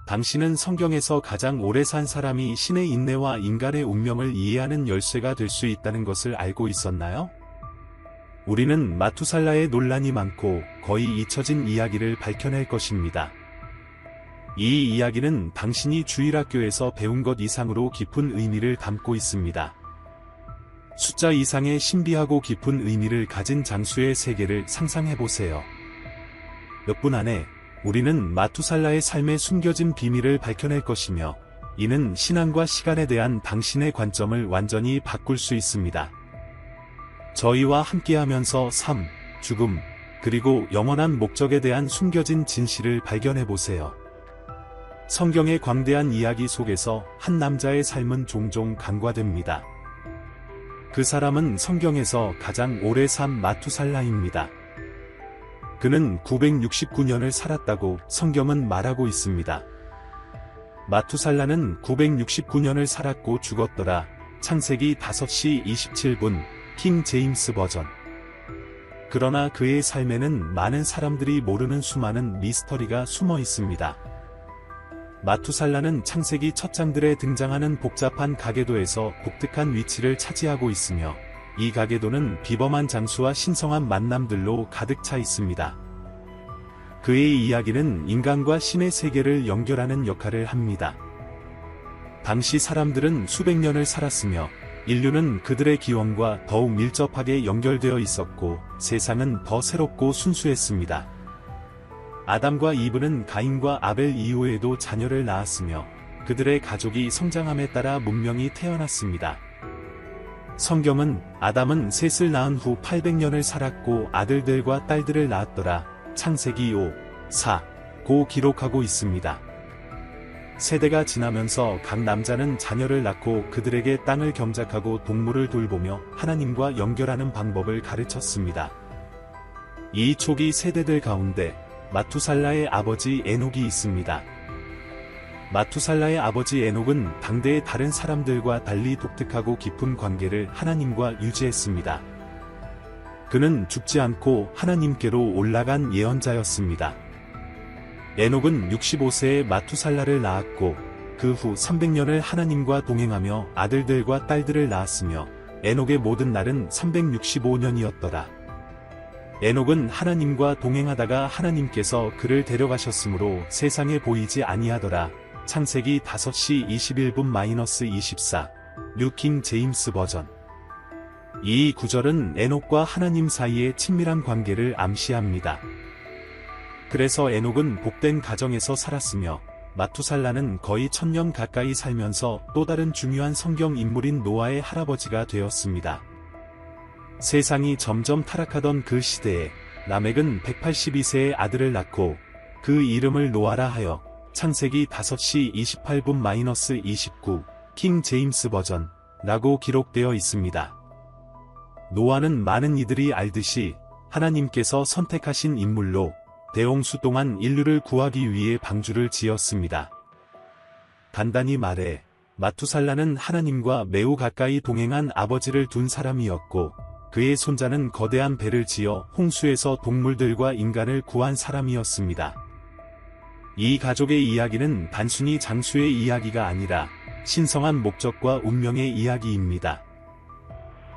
당신은 성경에서 가장 오래 산 사람이 신의 인내와 인간의 운명을 이해하는 열쇠가 될 수 있다는 것을 알고 있었나요? 우리는 마투살라의 논란이 많고 거의 잊혀진 이야기를 밝혀낼 것입니다. 이 이야기는 당신이 주일학교에서 배운 것 이상으로 깊은 의미를 담고 있습니다. 숫자 이상의 신비하고 깊은 의미를 가진 장수의 세계를 상상해보세요. 몇 분 안에 우리는 마투살라의 삶에 숨겨진 비밀을 밝혀낼 것이며, 이는 신앙과 시간에 대한 당신의 관점을 완전히 바꿀 수 있습니다. 저희와 함께하면서 삶, 죽음, 그리고 영원한 목적에 대한 숨겨진 진실을 발견해보세요. 성경의 광대한 이야기 속에서 한 남자의 삶은 종종 간과됩니다. 그 사람은 성경에서 가장 오래 산 마투살라입니다. 그는 969년을 살았다고 성경은 말하고 있습니다. 마투살라는 969년을 살았고 죽었더라. 창세기 5시 27분, 킹 제임스 버전. 그러나 그의 삶에는 많은 사람들이 모르는 수많은 미스터리가 숨어 있습니다. 마투살라는 창세기 첫 장들에 등장하는 복잡한 가계도에서 독특한 위치를 차지하고 있으며, 이 가계도는 비범한 장수와 신성한 만남들로 가득 차 있습니다. 그의 이야기는 인간과 신의 세계를 연결하는 역할을 합니다. 당시 사람들은 수백 년을 살았으며, 인류는 그들의 기원과 더욱 밀접하게 연결되어 있었고, 세상은 더 새롭고 순수했습니다. 아담과 이브는 가인과 아벨 이후에도 자녀를 낳았으며, 그들의 가족이 성장함에 따라 문명이 태어났습니다. 성경은 아담은 셋을 낳은 후 800년을 살았고 아들들과 딸들을 낳았더라. 창세기 5, 4, 고 기록하고 있습니다. 세대가 지나면서 각 남자는 자녀를 낳고 그들에게 땅을 경작하고 동물을 돌보며 하나님과 연결하는 방법을 가르쳤습니다. 이 초기 세대들 가운데 마투살라의 아버지 에녹이 있습니다. 마투살라의 아버지 에녹은 당대의 다른 사람들과 달리 독특하고 깊은 관계를 하나님과 유지했습니다. 그는 죽지 않고 하나님께로 올라간 예언자였습니다. 에녹은 65세에 마투살라를 낳았고, 그 후 300년을 하나님과 동행하며 아들들과 딸들을 낳았으며, 에녹의 모든 날은 365년이었더라. 에녹은 하나님과 동행하다가 하나님께서 그를 데려가셨으므로 세상에 보이지 아니하더라. 창세기 5시 21분-24, 뉴킹 제임스 버전. 이 구절은 에녹과 하나님 사이의 친밀한 관계를 암시합니다. 그래서 에녹은 복된 가정에서 살았으며, 마투살라는 거의 1000년 가까이 살면서 또 다른 중요한 성경 인물인 노아의 할아버지가 되었습니다. 세상이 점점 타락하던 그 시대에 라멕은 182세의 아들을 낳고 그 이름을 노아라 하여 창세기 5시 28분-29, 킹 제임스 버전 라고 기록되어 있습니다. 노아는 많은 이들이 알듯이 하나님께서 선택하신 인물로 대홍수 동안 인류를 구하기 위해 방주를 지었습니다. 간단히 말해 마투살라는 하나님과 매우 가까이 동행한 아버지를 둔 사람이었고, 그의 손자는 거대한 배를 지어 홍수에서 동물들과 인간을 구한 사람이었습니다. 이 가족의 이야기는 단순히 장수의 이야기가 아니라 신성한 목적과 운명의 이야기입니다.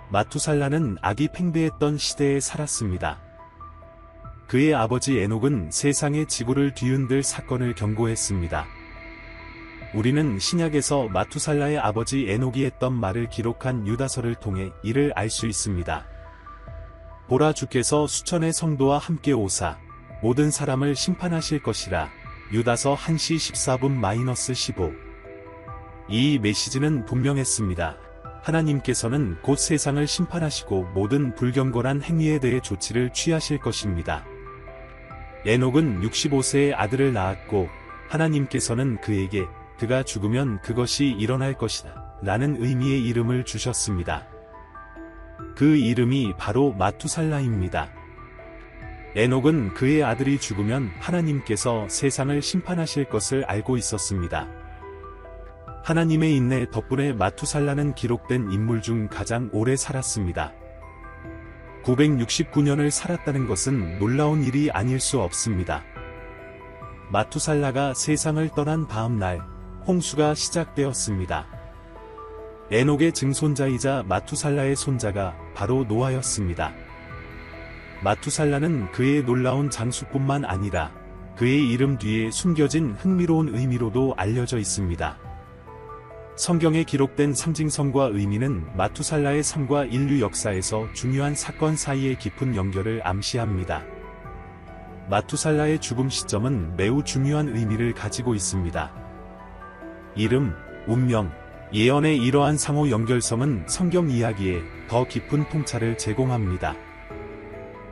마투살라는 악이 팽배했던 시대에 살았습니다. 그의 아버지 에녹은 세상의 지구를 뒤흔들 사건을 경고했습니다. 우리는 신약에서 마투살라의 아버지 에녹이 했던 말을 기록한 유다서를 통해 이를 알 수 있습니다. 보라, 주께서 수천의 성도와 함께 오사 모든 사람을 심판하실 것이라. 유다서 1시 14분-15. 이 메시지는 분명했습니다. 하나님께서는 곧 세상을 심판하시고 모든 불경건한 행위에 대해 조치를 취하실 것입니다. 에녹은 65세의 아들을 낳았고, 하나님께서는 그에게 그가 죽으면 그것이 일어날 것이다 라는 의미의 이름을 주셨습니다. 그 이름이 바로 마투살라입니다. 에녹은 그의 아들이 죽으면 하나님께서 세상을 심판하실 것을 알고 있었습니다. 하나님의 인내 덕분에 마투살라는 기록된 인물 중 가장 오래 살았습니다. 969년을 살았다는 것은 놀라운 일이 아닐 수 없습니다. 마투살라가 세상을 떠난 다음 날, 홍수가 시작되었습니다. 에녹의 증손자이자 마투살라의 손자가 바로 노아였습니다. 마투살라는 그의 놀라운 장수뿐만 아니라 그의 이름 뒤에 숨겨진 흥미로운 의미로도 알려져 있습니다. 성경에 기록된 상징성과 의미는 마투살라의 삶과 인류 역사에서 중요한 사건 사이의 깊은 연결을 암시합니다. 마투살라의 죽음 시점은 매우 중요한 의미를 가지고 있습니다. 이름, 운명, 예언의 이러한 상호 연결성은 성경 이야기에 더 깊은 통찰을 제공합니다.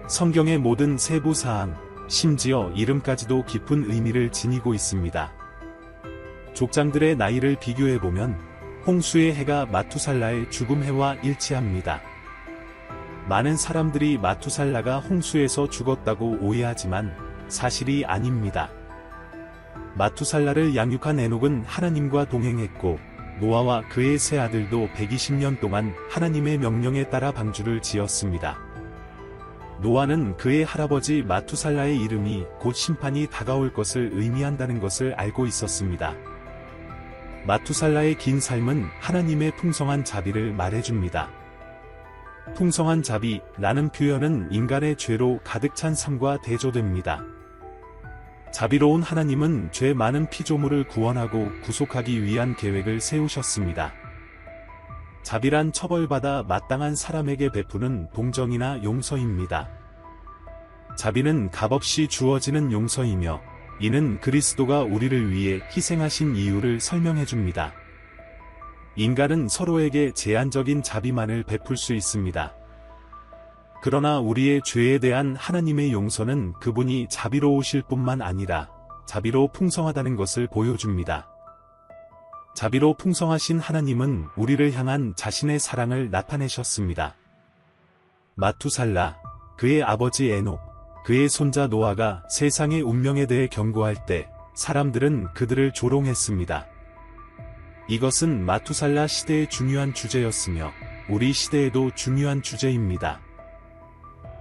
성경의 모든 세부 사항, 심지어 이름까지도 깊은 의미를 지니고 있습니다. 족장들의 나이를 비교해보면 홍수의 해가 마투살라의 죽음 해와 일치합니다. 많은 사람들이 마투살라가 홍수에서 죽었다고 오해하지만 사실이 아닙니다. 마투살라를 양육한 에녹은 하나님과 동행했고 노아와 그의 세 아들도 120년 동안 하나님의 명령에 따라 방주를 지었습니다. 노아는 그의 할아버지 마투살라의 이름이 곧 심판이 다가올 것을 의미한다는 것을 알고 있었습니다. 마투살라의 긴 삶은 하나님의 풍성한 자비를 말해줍니다. 풍성한 자비라는 표현은 인간의 죄로 가득 찬 삶과 대조됩니다. 자비로운 하나님은 죄 많은 피조물을 구원하고 구속하기 위한 계획을 세우셨습니다. 자비란 처벌받아 마땅한 사람에게 베푸는 동정이나 용서입니다. 자비는 값없이 주어지는 용서이며 이는 그리스도가 우리를 위해 희생하신 이유를 설명해줍니다. 인간은 서로에게 제한적인 자비만을 베풀 수 있습니다. 그러나 우리의 죄에 대한 하나님의 용서는 그분이 자비로우실 뿐만 아니라 자비로 풍성하다는 것을 보여줍니다. 자비로 풍성하신 하나님은 우리를 향한 자신의 사랑을 나타내셨습니다. 마투살라, 그의 아버지 에녹, 그의 손자 노아가 세상의 운명에 대해 경고할 때 사람들은 그들을 조롱했습니다. 이것은 마투살라 시대의 중요한 주제였으며 우리 시대에도 중요한 주제입니다.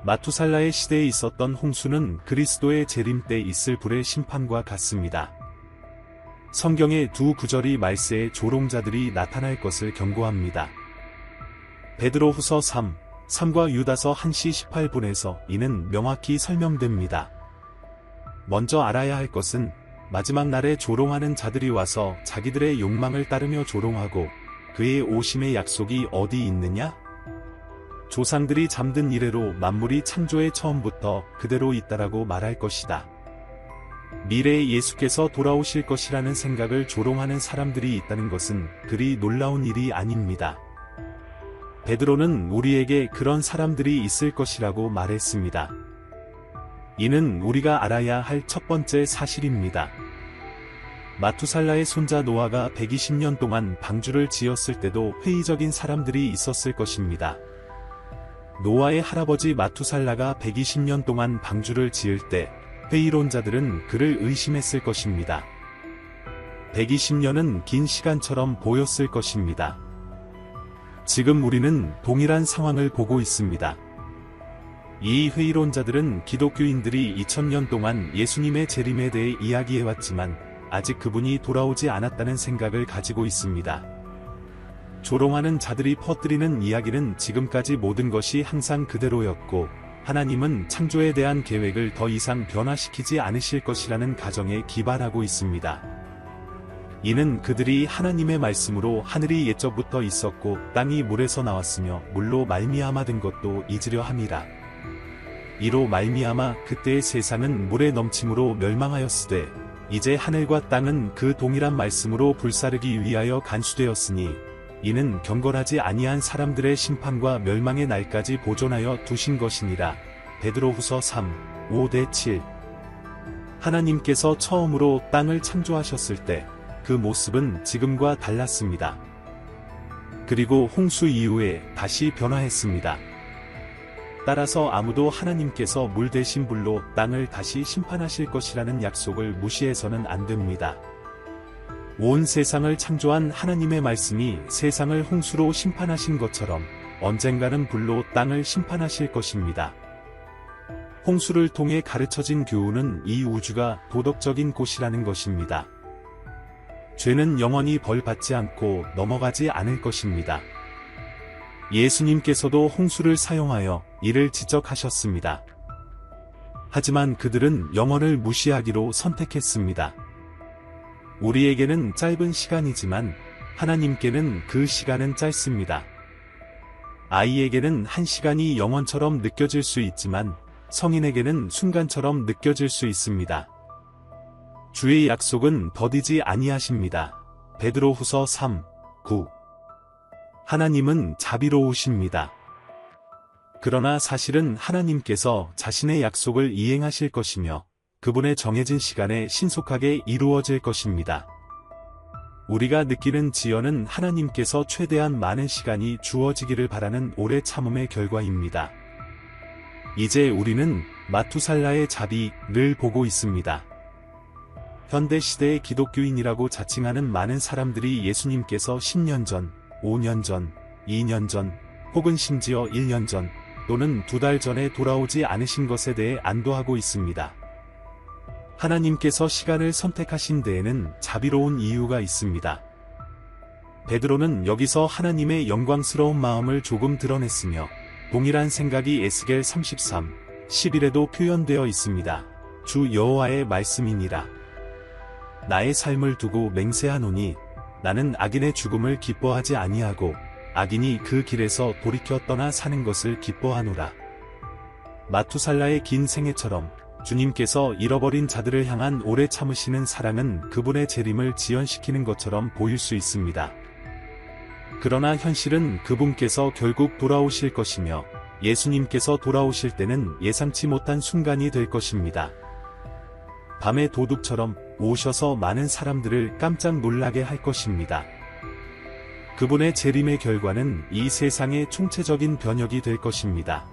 마투살라의 시대에 있었던 홍수는 그리스도의 재림 때 있을 불의 심판과 같습니다. 성경의 두 구절이 말세에 조롱자들이 나타날 것을 경고합니다. 베드로후서 3과 유다서 1시 18분에서 이는 명확히 설명됩니다. 먼저 알아야 할 것은 마지막 날에 조롱하는 자들이 와서 자기들의 욕망을 따르며 조롱하고 그의 오심의 약속이 어디 있느냐? 조상들이 잠든 이래로 만물이 창조의 처음부터 그대로 있다라고 말할 것이다. 미래에 예수께서 돌아오실 것이라는 생각을 조롱하는 사람들이 있다는 것은 그리 놀라운 일이 아닙니다. 베드로는 우리에게 그런 사람들이 있을 것이라고 말했습니다. 이는 우리가 알아야 할 첫 번째 사실입니다. 마투살라의 손자 노아가 120년 동안 방주를 지었을 때도 회의적인 사람들이 있었을 것입니다. 노아의 할아버지 마투살라가 120년 동안 방주를 지을 때 회의론자들은 그를 의심했을 것입니다. 120년은 긴 시간처럼 보였을 것입니다. 지금 우리는 동일한 상황을 보고 있습니다. 이 회의론자들은 기독교인들이 2000년 동안 예수님의 재림에 대해 이야기해왔지만 아직 그분이 돌아오지 않았다는 생각을 가지고 있습니다. 조롱하는 자들이 퍼뜨리는 이야기는 지금까지 모든 것이 항상 그대로였고 하나님은 창조에 대한 계획을 더 이상 변화시키지 않으실 것이라는 가정에 기반하고 있습니다. 이는 그들이 하나님의 말씀으로 하늘이 옛적부터 있었고 땅이 물에서 나왔으며 물로 말미암아 된 것도 잊으려 함이라. 이로 말미암아 그때의 세상은 물에 넘침으로 멸망하였으되 이제 하늘과 땅은 그 동일한 말씀으로 불사르기 위하여 간수되었으니 이는 경건하지 아니한 사람들의 심판과 멸망의 날까지 보존하여 두신 것이니라. 베드로후서 5-7. 하나님께서 처음으로 땅을 창조하셨을 때 그 모습은 지금과 달랐습니다. 그리고 홍수 이후에 다시 변화했습니다. 따라서 아무도 하나님께서 물 대신 불로 땅을 다시 심판하실 것이라는 약속을 무시해서는 안 됩니다. 온 세상을 창조한 하나님의 말씀이 세상을 홍수로 심판하신 것처럼 언젠가는 불로 땅을 심판하실 것입니다. 홍수를 통해 가르쳐진 교훈은 이 우주가 도덕적인 곳이라는 것입니다. 죄는 영원히 벌받지 않고 넘어가지 않을 것입니다. 예수님께서도 홍수를 사용하여 이를 지적하셨습니다. 하지만 그들은 영원을 무시하기로 선택했습니다. 우리에게는 짧은 시간이지만 하나님께는 그 시간은 짧습니다. 아이에게는 한 시간이 영원처럼 느껴질 수 있지만 성인에게는 순간처럼 느껴질 수 있습니다. 주의 약속은 더디지 아니하십니다. 베드로후서 3:9. 하나님은 자비로우십니다. 그러나 사실은 하나님께서 자신의 약속을 이행하실 것이며 그분의 정해진 시간에 신속하게 이루어질 것입니다. 우리가 느끼는 지연은 하나님께서 최대한 많은 시간이 주어지기를 바라는 오래 참음의 결과입니다. 이제 우리는 마투살라의 자비를 보고 있습니다. 현대 시대의 기독교인이라고 자칭하는 많은 사람들이 예수님께서 10년 전, 5년 전, 2년 전, 혹은 심지어 1년 전, 또는 2달 전에 돌아오지 않으신 것에 대해 안도하고 있습니다. 하나님께서 시간을 선택하신 데에는 자비로운 이유가 있습니다. 베드로는 여기서 하나님의 영광스러운 마음을 조금 드러냈으며 동일한 생각이 에스겔 33:11에도 표현되어 있습니다. 주 여호와의 말씀이니라. 나의 삶을 두고 맹세하노니 나는 악인의 죽음을 기뻐하지 아니하고 악인이 그 길에서 돌이켜 떠나 사는 것을 기뻐하노라. 마투살라의 긴 생애처럼 주님께서 잃어버린 자들을 향한 오래 참으시는 사랑은 그분의 재림을 지연시키는 것처럼 보일 수 있습니다. 그러나 현실은 그분께서 결국 돌아오실 것이며 예수님께서 돌아오실 때는 예상치 못한 순간이 될 것입니다. 밤의 도둑처럼 오셔서 많은 사람들을 깜짝 놀라게 할 것입니다. 그분의 재림의 결과는 이 세상의 총체적인 변혁이 될 것입니다.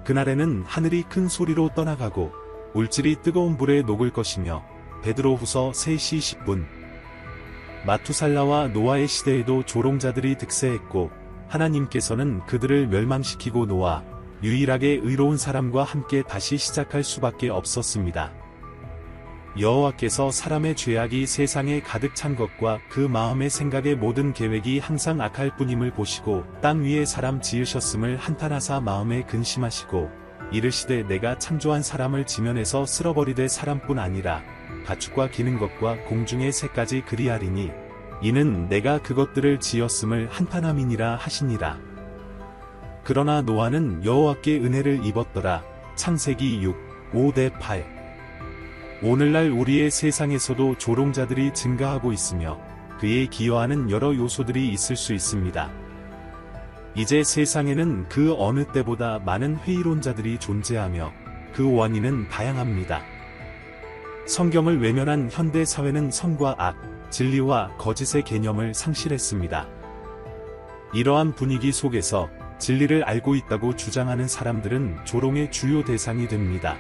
그날에는 하늘이 큰 소리로 떠나가고 물질이 뜨거운 불에 녹을 것이며 베드로후서 3시 10분. 마투살라와 노아의 시대에도 조롱자들이 득세했고 하나님께서는 그들을 멸망시키고 노아, 유일하게 의로운 사람과 함께 다시 시작할 수밖에 없었습니다. 여호와께서 사람의 죄악이 세상에 가득 찬 것과 그 마음의 생각의 모든 계획이 항상 악할 뿐임을 보시고 땅 위에 사람 지으셨음을 한탄하사 마음에 근심하시고 이르시되 내가 창조한 사람을 지면에서 쓸어버리되 사람뿐 아니라 가축과 기는 것과 공중의 새까지 그리하리니 이는 내가 그것들을 지었음을 한탄함이니라 하시니라. 그러나 노아는 여호와께 은혜를 입었더라. 창세기 6:5-8. 오늘날 우리의 세상에서도 조롱자들이 증가하고 있으며 그에 기여하는 여러 요소들이 있을 수 있습니다. 이제 세상에는 그 어느 때보다 많은 회의론자들이 존재하며 그 원인은 다양합니다. 성경을 외면한 현대 사회는 선과 악, 진리와 거짓의 개념을 상실했습니다. 이러한 분위기 속에서 진리를 알고 있다고 주장하는 사람들은 조롱의 주요 대상이 됩니다.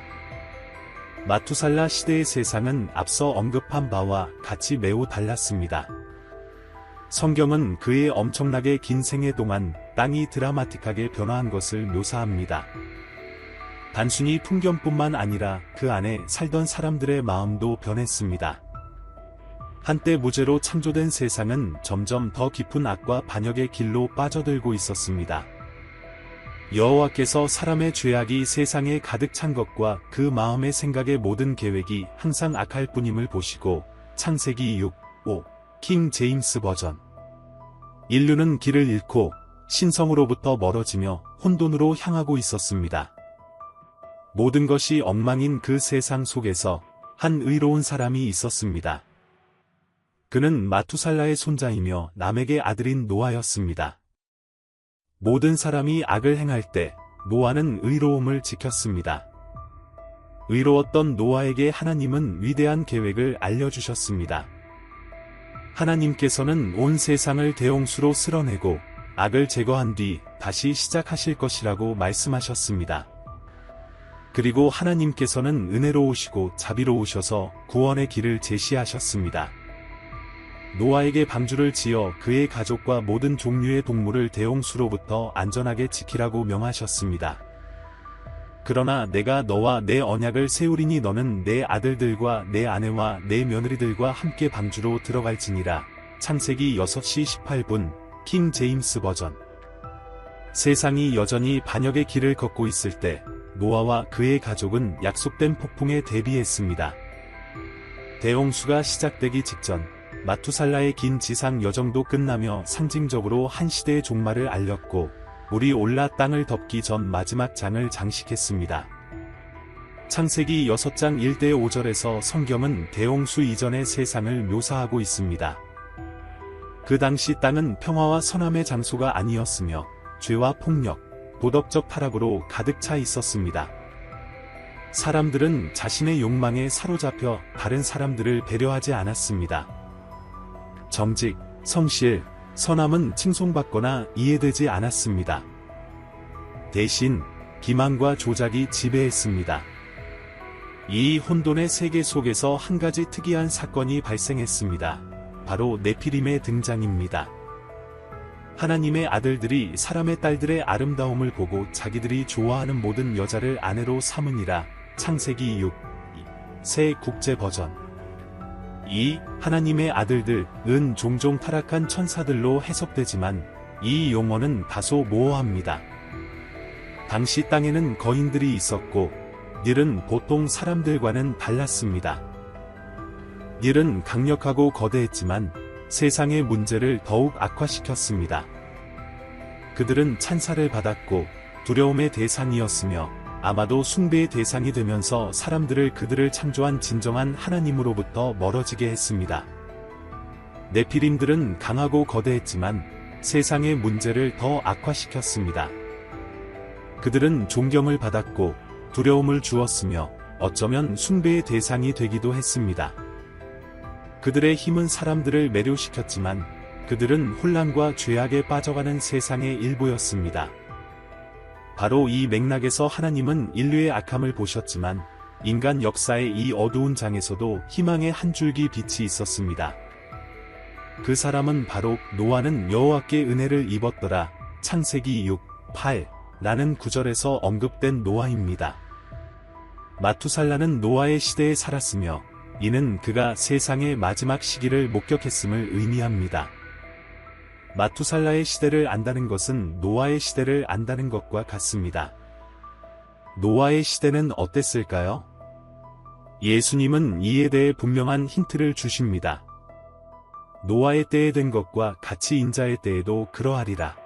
마투살라 시대의 세상은 앞서 언급한 바와 같이 매우 달랐습니다. 성경은 그의 엄청나게 긴 생애 동안 땅이 드라마틱하게 변화한 것을 묘사합니다. 단순히 풍경뿐만 아니라 그 안에 살던 사람들의 마음도 변했습니다. 한때 무죄로 창조된 세상은 점점 더 깊은 악과 반역의 길로 빠져들고 있었습니다. 여호와께서 사람의 죄악이 세상에 가득 찬 것과 그 마음의 생각의 모든 계획이 항상 악할 뿐임을 보시고 창세기 6:5 킹 제임스 버전. 인류는 길을 잃고 신성으로부터 멀어지며 혼돈으로 향하고 있었습니다. 모든 것이 엉망인 그 세상 속에서 한 의로운 사람이 있었습니다. 그는 마투살라의 손자이며 남에게 아들인 노아였습니다. 모든 사람이 악을 행할 때 노아는 의로움을 지켰습니다. 의로웠던 노아에게 하나님은 위대한 계획을 알려주셨습니다. 하나님께서는 온 세상을 대홍수로 쓸어내고 악을 제거한 뒤 다시 시작하실 것이라고 말씀하셨습니다. 그리고 하나님께서는 은혜로우시고 자비로우셔서 구원의 길을 제시하셨습니다. 노아에게 방주를 지어 그의 가족과 모든 종류의 동물을 대홍수로부터 안전하게 지키라고 명하셨습니다. 그러나 내가 너와 내 언약을 세우리니 너는 내 아들들과 내 아내와 내 며느리들과 함께 방주로 들어갈지니라. 창세기 6시 18분, 킹 제임스 버전. 세상이 여전히 반역의 길을 걷고 있을 때 노아와 그의 가족은 약속된 폭풍에 대비했습니다. 대홍수가 시작되기 직전 마투살라의 긴 지상 여정도 끝나며 상징적으로 한 시대의 종말을 알렸고, 물이 올라 땅을 덮기 전 마지막 장을 장식했습니다. 창세기 6장 1대 5절에서 성경은 대홍수 이전의 세상을 묘사하고 있습니다. 그 당시 땅은 평화와 선함의 장소가 아니었으며 죄와 폭력, 도덕적 타락으로 가득 차 있었습니다. 사람들은 자신의 욕망에 사로잡혀 다른 사람들을 배려하지 않았습니다. 정직, 성실, 선함은 칭송받거나 이해되지 않았습니다. 대신 기만과 조작이 지배했습니다. 이 혼돈의 세계 속에서 한 가지 특이한 사건이 발생했습니다. 바로 네피림의 등장입니다. 하나님의 아들들이 사람의 딸들의 아름다움을 보고 자기들이 좋아하는 모든 여자를 아내로 삼으니라. 창세기 6, 새 국제 버전. 이 하나님의 아들들은 종종 타락한 천사들로 해석되지만 이 용어는 다소 모호합니다. 당시 땅에는 거인들이 있었고 닐은 보통 사람들과는 달랐습니다. 닐은 강력하고 거대했지만 세상의 문제를 더욱 악화시켰습니다. 그들은 찬사를 받았고 두려움의 대상이었으며 아마도 숭배의 대상이 되면서 사람들을 그들을 창조한 진정한 하나님으로부터 멀어지게 했습니다. 네피림들은 강하고 거대했지만 세상의 문제를 더 악화시켰습니다. 그들은 존경을 받았고 두려움을 주었으며 어쩌면 숭배의 대상이 되기도 했습니다. 그들의 힘은 사람들을 매료시켰지만 그들은 혼란과 죄악에 빠져가는 세상의 일부였습니다. 바로 이 맥락에서 하나님은 인류의 악함을 보셨지만 인간 역사의 이 어두운 장에서도 희망의 한 줄기 빛이 있었습니다. 그 사람은 바로 노아는 여호와께 은혜를 입었더라. 창세기 6, 8 라는 구절에서 언급된 노아입니다. 마투살라는 노아의 시대에 살았으며 이는 그가 세상의 마지막 시기를 목격했음을 의미합니다. 마투살라의 시대를 안다는 것은 노아의 시대를 안다는 것과 같습니다. 노아의 시대는 어땠을까요? 예수님은 이에 대해 분명한 힌트를 주십니다. 노아의 때에 된 것과 같이 인자의 때에도 그러하리라.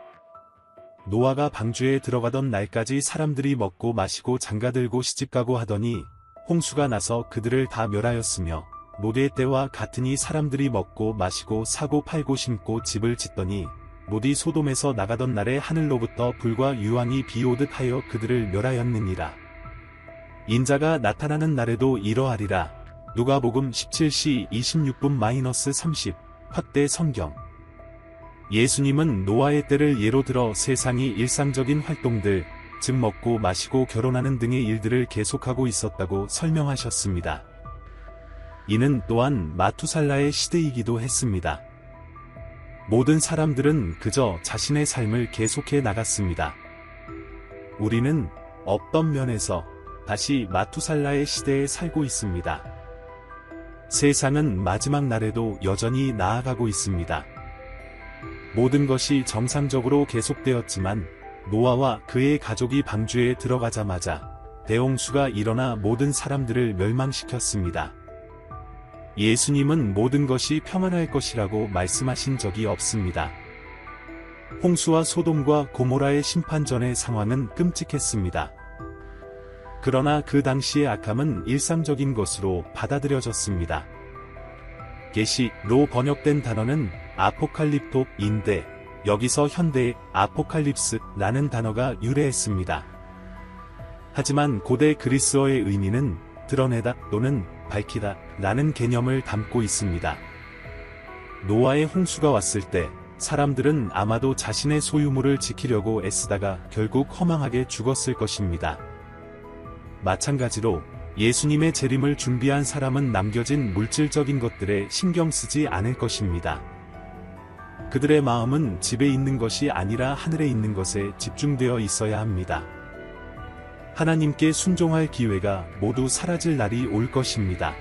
노아가 방주에 들어가던 날까지 사람들이 먹고 마시고 장가들고 시집가고 하더니 홍수가 나서 그들을 다 멸하였으며 노아의 때와 같으니 사람들이 먹고 마시고 사고 팔고 심고 집을 짓더니 롯이 소돔에서 나가던 날에 하늘로부터 불과 유황이 비오듯 하여 그들을 멸하였느니라. 인자가 나타나는 날에도 이러하리라. 누가복음 17시 26분-30 확대 성경. 예수님은 노아의 때를 예로 들어 세상이 일상적인 활동들, 즉 먹고 마시고 결혼하는 등의 일들을 계속하고 있었다고 설명하셨습니다. 이는 또한 마투살라의 시대이기도 했습니다. 모든 사람들은 그저 자신의 삶을 계속해 나갔습니다. 우리는 어떤 면에서 다시 마투살라의 시대에 살고 있습니다. 세상은 마지막 날에도 여전히 나아가고 있습니다. 모든 것이 정상적으로 계속되었지만 노아와 그의 가족이 방주에 들어가자마자 대홍수가 일어나 모든 사람들을 멸망시켰습니다. 예수님은 모든 것이 평안할 것이라고 말씀하신 적이 없습니다. 홍수와 소돔과 고모라의 심판 전의 상황은 끔찍했습니다. 그러나 그 당시의 악함은 일상적인 것으로 받아들여졌습니다. 계시로 번역된 단어는 아포칼립토인데 여기서 현대의 아포칼립스라는 단어가 유래했습니다. 하지만 고대 그리스어의 의미는 드러내다 또는 밝히다 라는 개념을 담고 있습니다. 노아의 홍수가 왔을 때 사람들은 아마도 자신의 소유물을 지키려고 애쓰다가 결국 허망하게 죽었을 것입니다. 마찬가지로 예수님의 재림을 준비한 사람은 남겨진 물질적인 것들에 신경 쓰지 않을 것입니다. 그들의 마음은 집에 있는 것이 아니라 하늘에 있는 것에 집중되어 있어야 합니다. 하나님께 순종할 기회가 모두 사라질 날이 올 것입니다.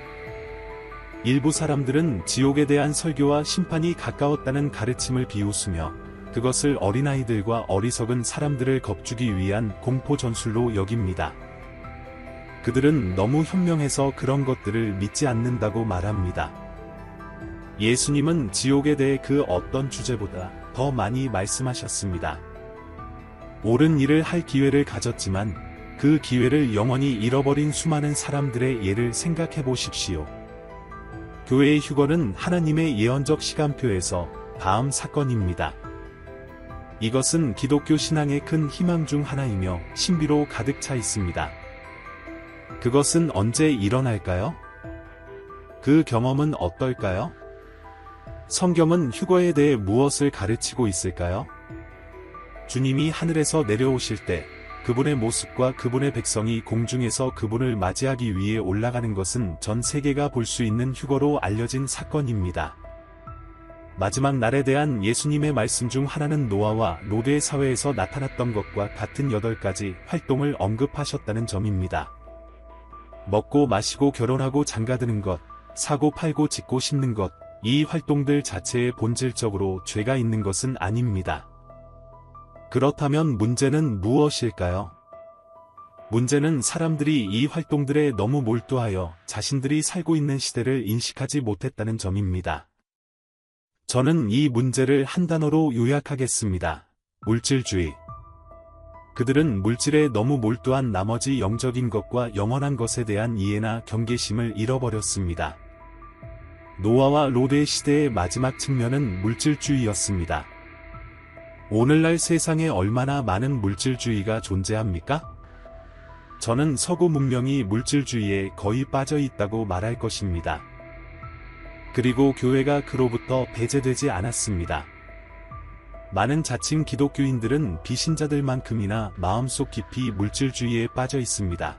일부 사람들은 지옥에 대한 설교와 심판이 가까웠다는 가르침을 비웃으며 그것을 어린아이들과 어리석은 사람들을 겁주기 위한 공포 전술로 여깁니다. 그들은 너무 현명해서 그런 것들을 믿지 않는다고 말합니다. 예수님은 지옥에 대해 그 어떤 주제보다 더 많이 말씀하셨습니다. 옳은 일을 할 기회를 가졌지만 그 기회를 영원히 잃어버린 수많은 사람들의 예를 생각해 보십시오. 교회의 휴거는 하나님의 예언적 시간표에서 다음 사건입니다. 이것은 기독교 신앙의 큰 희망 중 하나이며 신비로 가득 차 있습니다. 그것은 언제 일어날까요? 그 경험은 어떨까요? 성경은 휴거에 대해 무엇을 가르치고 있을까요? 주님이 하늘에서 내려오실 때 그분의 모습과 그분의 백성이 공중에서 그분을 맞이하기 위해 올라가는 것은 전 세계가 볼 수 있는 휴거로 알려진 사건입니다. 마지막 날에 대한 예수님의 말씀 중 하나는 노아와 롯의 사회에서 나타났던 것과 같은 8가지 활동을 언급하셨다는 점입니다. 먹고 마시고 결혼하고 장가드는 것, 사고 팔고 짓고 심는 것, 이 활동들 자체에 본질적으로 죄가 있는 것은 아닙니다. 그렇다면 문제는 무엇일까요? 문제는 사람들이 이 활동들에 너무 몰두하여 자신들이 살고 있는 시대를 인식하지 못했다는 점입니다. 저는 이 문제를 한 단어로 요약하겠습니다. 물질주의. 그들은 물질에 너무 몰두한 나머지 영적인 것과 영원한 것에 대한 이해나 경계심을 잃어버렸습니다. 노아와 롯의 시대의 마지막 측면은 물질주의였습니다. 오늘날 세상에 얼마나 많은 물질주의가 존재합니까? 저는 서구 문명이 물질주의에 거의 빠져 있다고 말할 것입니다. 그리고 교회가 그로부터 배제되지 않았습니다. 많은 자칭 기독교인들은 비신자들만큼이나 마음속 깊이 물질주의에 빠져 있습니다.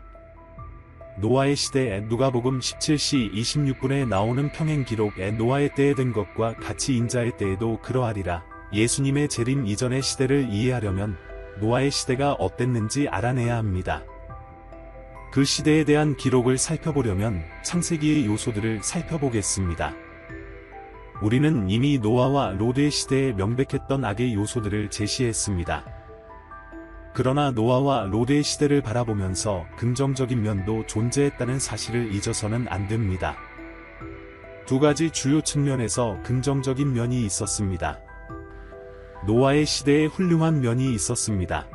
노아의 시대에 누가복음 17시 26분에 나오는 평행 기록에 노아의 때에 된 것과 같이 인자의 때에도 그러하리라. 예수님의 재림 이전의 시대를 이해하려면 노아의 시대가 어땠는지 알아내야 합니다. 그 시대에 대한 기록을 살펴보려면 창세기의 요소들을 살펴보겠습니다. 우리는 이미 노아와 롯의 시대에 명백했던 악의 요소들을 제시했습니다. 그러나 노아와 롯의 시대를 바라보면서 긍정적인 면도 존재했다는 사실을 잊어서는 안 됩니다. 두 가지 주요 측면에서 긍정적인 면이 있었습니다. 노아의 시대에 훌륭한 면이 있었습니다.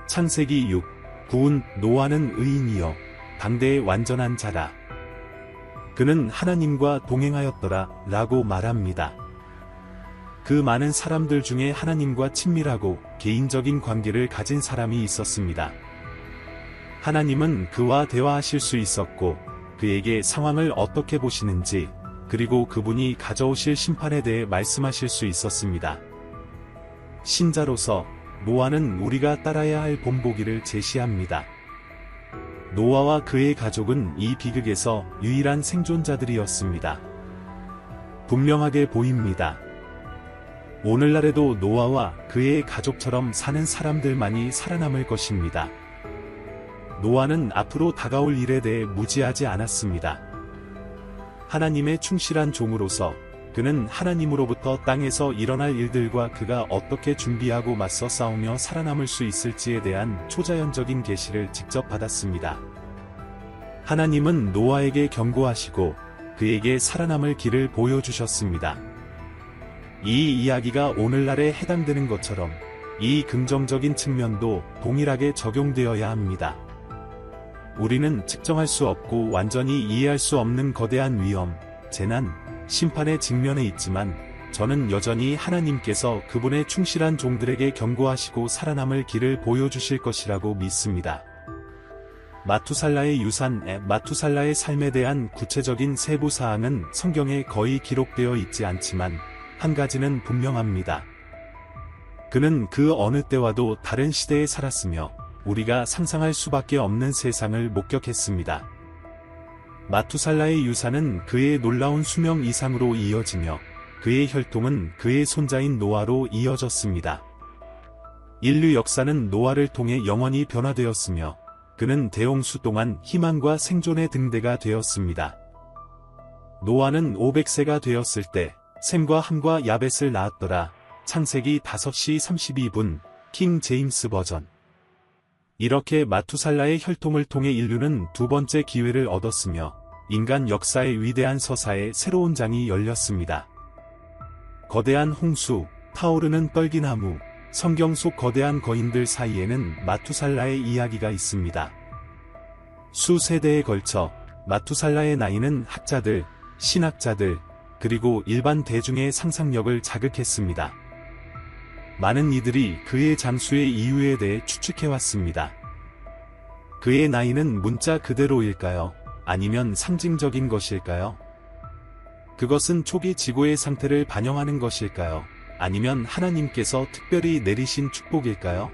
창세기 6, 9은 노아는 의인이여 당대의 완전한 자라. 그는 하나님과 동행하였더라 라고 말합니다. 그 많은 사람들 중에 하나님과 친밀하고 개인적인 관계를 가진 사람이 있었습니다. 하나님은 그와 대화하실 수 있었고 그에게 상황을 어떻게 보시는지 그리고 그분이 가져오실 심판에 대해 말씀하실 수 있었습니다. 신자로서 노아는 우리가 따라야 할 본보기를 제시합니다. 노아와 그의 가족은 이 비극에서 유일한 생존자들이었습니다. 분명하게 보입니다. 오늘날에도 노아와 그의 가족처럼 사는 사람들만이 살아남을 것입니다. 노아는 앞으로 다가올 일에 대해 무지하지 않았습니다. 하나님의 충실한 종으로서 그는 하나님으로부터 땅에서 일어날 일들과 그가 어떻게 준비하고 맞서 싸우며 살아남을 수 있을지에 대한 초자연적인 계시를 직접 받았습니다. 하나님은 노아에게 경고하시고 그에게 살아남을 길을 보여주셨습니다. 이 이야기가 오늘날에 해당되는 것처럼 이 긍정적인 측면도 동일하게 적용되어야 합니다. 우리는 측정할 수 없고 완전히 이해할 수 없는 거대한 위험, 재난, 심판의 직면에 있지만 저는 여전히 하나님께서 그분의 충실한 종들에게 경고하시고 살아남을 길을 보여주실 것이라고 믿습니다. 마투살라의 유산, 마투살라의 삶에 대한 구체적인 세부 사항은 성경에 거의 기록되어 있지 않지만 한 가지는 분명합니다. 그는 그 어느 때와도 다른 시대에 살았으며 우리가 상상할 수밖에 없는 세상을 목격했습니다. 마투살라의 유산은 그의 놀라운 수명 이상으로 이어지며 그의 혈통은 그의 손자인 노아로 이어졌습니다. 인류 역사는 노아를 통해 영원히 변화되었으며 그는 대홍수 동안 희망과 생존의 등대가 되었습니다. 노아는 500세가 되었을 때 셈과 함과 야벳을 낳았더라. 창세기 5시 32분 킹 제임스 버전. 이렇게 마투살라의 혈통을 통해 인류는 두 번째 기회를 얻었으며 인간 역사의 위대한 서사에 새로운 장이 열렸습니다. 거대한 홍수, 타오르는 떨기나무, 성경 속 거대한 거인들 사이에는 마투살라의 이야기가 있습니다. 수세대에 걸쳐 마투살라의 나이는 학자들, 신학자들, 그리고 일반 대중의 상상력을 자극했습니다. 많은 이들이 그의 장수의 이유에 대해 추측해왔습니다. 그의 나이는 문자 그대로일까요? 아니면 상징적인 것일까요? 그것은 초기 지구의 상태를 반영하는 것일까요? 아니면 하나님께서 특별히 내리신 축복일까요?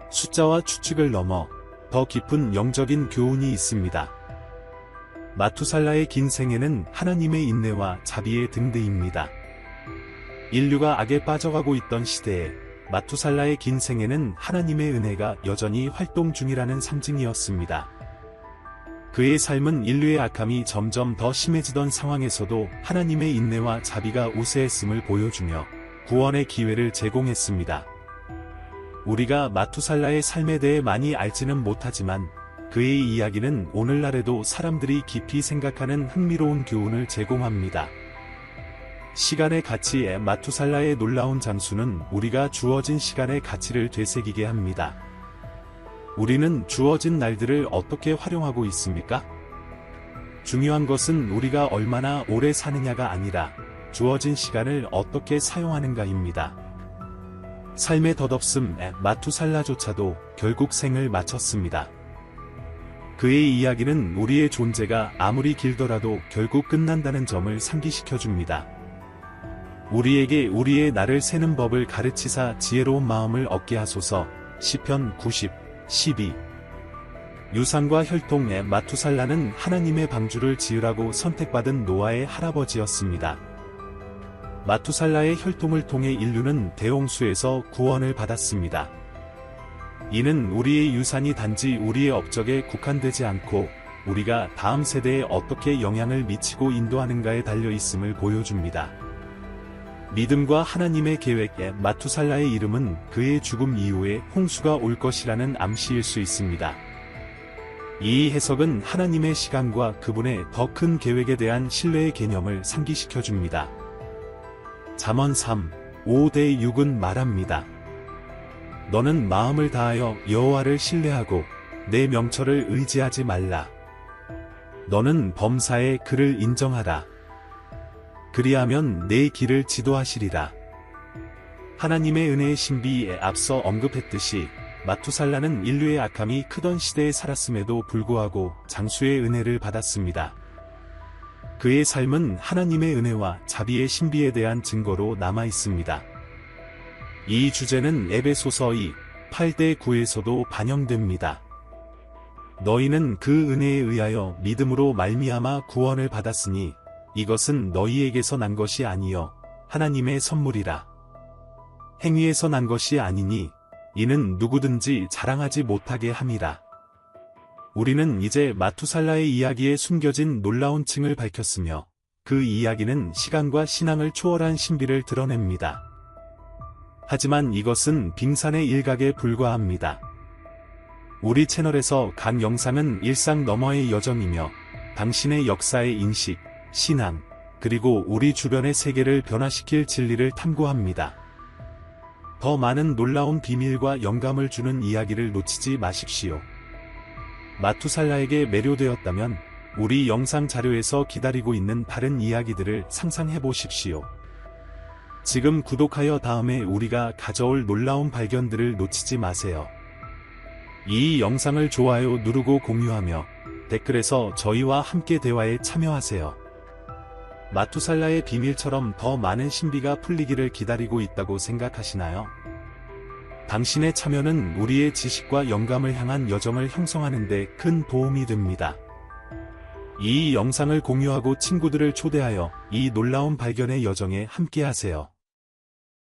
숫자와 추측을 넘어 더 깊은 영적인 교훈이 있습니다. 마투살라의 긴 생애는 하나님의 인내와 자비의 등대입니다. 인류가 악에 빠져가고 있던 시대에 마투살라의 긴 생애는 하나님의 은혜가 여전히 활동 중이라는 상징이었습니다. 그의 삶은 인류의 악함이 점점 더 심해지던 상황에서도 하나님의 인내와 자비가 우세했음을 보여주며 구원의 기회를 제공했습니다. 우리가 마투살라의 삶에 대해 많이 알지는 못하지만 그의 이야기는 오늘날에도 사람들이 깊이 생각하는 흥미로운 교훈을 제공합니다. 시간의 가치에 마투살라의 놀라운 장수는 우리가 주어진 시간의 가치를 되새기게 합니다. 우리는 주어진 날들을 어떻게 활용하고 있습니까? 중요한 것은 우리가 얼마나 오래 사느냐가 아니라 주어진 시간을 어떻게 사용하는가입니다. 삶의 덧없음에 마투살라조차도 결국 생을 마쳤습니다. 그의 이야기는 우리의 존재가 아무리 길더라도 결국 끝난다는 점을 상기시켜줍니다. 우리에게 우리의 날을 세는 법을 가르치사 지혜로운 마음을 얻게 하소서. 시편 90, 12. 유산과 혈통의 마투살라는 하나님의 방주를 지으라고 선택받은 노아의 할아버지였습니다. 마투살라의 혈통을 통해 인류는 대홍수에서 구원을 받았습니다. 이는 우리의 유산이 단지 우리의 업적에 국한되지 않고 우리가 다음 세대에 어떻게 영향을 미치고 인도하는가에 달려 있음을 보여줍니다. 믿음과 하나님의 계획에 마투살라의 이름은 그의 죽음 이후에 홍수가 올 것이라는 암시일 수 있습니다. 이 해석은 하나님의 시간과 그분의 더 큰 계획에 대한 신뢰의 개념을 상기시켜줍니다. 잠언 3, 5-6은 말합니다. 너는 마음을 다하여 여호와를 신뢰하고 내 명철을 의지하지 말라. 너는 범사에 그를 인정하라. 그리하면 내 길을 지도하시리라. 하나님의 은혜의 신비에 앞서 언급했듯이 마투살라는 인류의 악함이 크던 시대에 살았음에도 불구하고 장수의 은혜를 받았습니다. 그의 삶은 하나님의 은혜와 자비의 신비에 대한 증거로 남아 있습니다. 이 주제는 에베소서 2, 8-9에서도 반영됩니다. 너희는 그 은혜에 의하여 믿음으로 말미암아 구원을 받았으니 이것은 너희에게서 난 것이 아니요 하나님의 선물이라. 행위에서 난 것이 아니니 이는 누구든지 자랑하지 못하게 함이라. 우리는 이제 마투살라의 이야기에 숨겨진 놀라운 층을 밝혔으며 그 이야기는 시간과 신앙을 초월한 신비를 드러냅니다. 하지만 이것은 빙산의 일각에 불과합니다. 우리 채널에서 각 영상은 일상 너머의 여정이며 당신의 역사의 인식, 신앙, 그리고 우리 주변의 세계를 변화시킬 진리를 탐구합니다. 더 많은 놀라운 비밀과 영감을 주는 이야기를 놓치지 마십시오. 마투살라에게 매료되었다면 우리 영상 자료에서 기다리고 있는 다른 이야기들을 상상해 보십시오. 지금 구독하여 다음에 우리가 가져올 놀라운 발견들을 놓치지 마세요. 이 영상을 좋아요 누르고 공유하며 댓글에서 저희와 함께 대화에 참여하세요. 마투살라의 비밀처럼 더 많은 신비가 풀리기를 기다리고 있다고 생각하시나요? 당신의 참여는 우리의 지식과 영감을 향한 여정을 형성하는 데 큰 도움이 됩니다. 이 영상을 공유하고 친구들을 초대하여 이 놀라운 발견의 여정에 함께하세요.